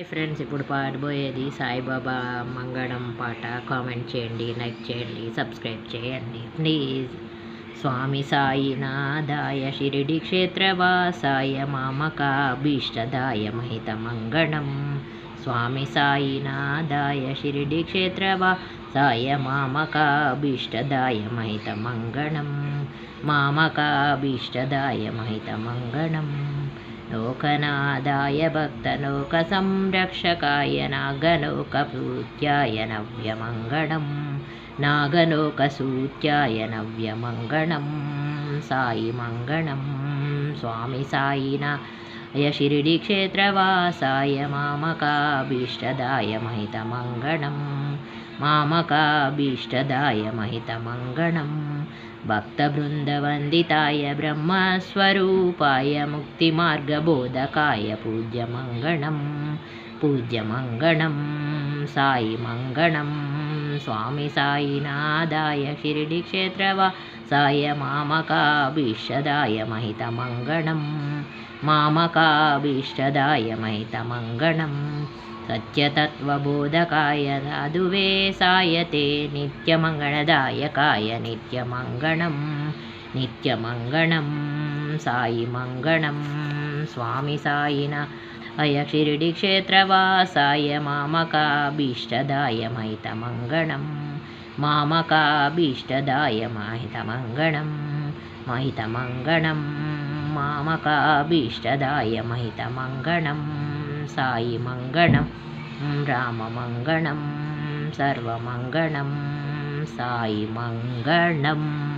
Hi friends, ఇప్పుడు పాడబోయేది సాయిబాబా మంగళం పాట. కామెంట్ చేయండి, లైక్ చేయండి, సబ్స్క్రైబ్ చేయండి ప్లీజ్. స్వామి సాయినాథాయ షిరిడి క్షేత్రవాసాయ మామకాభీష్టదాయ మహితమంగళం. స్వామి సాయినాథాయ షిరిడి క్షేత్రవాసాయ మామకాభీష్టదాయ మహితమంగళం. మామకాభీష్టదాయ మహితమంగళం. లోకనాదాయ భక్తలోక సంరక్షకాయ నాగలోకభూత్యాయ నవ్యమంగళం. నాగలోకసూత్యాయ నవ్యమంగళం. సాయి మంగళం. స్వామి సాయినాథాయ షిరిడి క్షేత్రవాసాయ మామకాభీష్టదాయ మహితమంగళం. మామకాభీష్టదాయ మహితమంగళం. భక్తబృందవందితాయ బ్రహ్మస్వరూపాయ ముక్తిమార్గబోధకాయ పూజ్యమంగళం. పూజ్యమంగళం. సాయి మంగళం. స్వామి సాయినాథాయ షిరిడి క్షేత్రవాసాయ మామకాభీష్టదాయ మహితమంగళం. మామకాభీష్టదాయ మహితమంగళం. సత్యతత్వబోధకాయ సాధువే సాయతే నిత్యమంగళదాయకాయ నిత్యమంగళం. నిత్యమంగళం. సాయి మంగళం. స్వామి సాయినాథాయ షిరిడి క్షేత్రవాసాయ మామకాభీష్టదాయ మహితమంగళం. మామకాభీష్టదాయ మహితమంగళం. మహితమంగళం. మామకాభీష్టదాయ మహితమంగళం. సాయి మంగళం. రామమంగళం. సర్వమంగళం. సాయి మంగళం.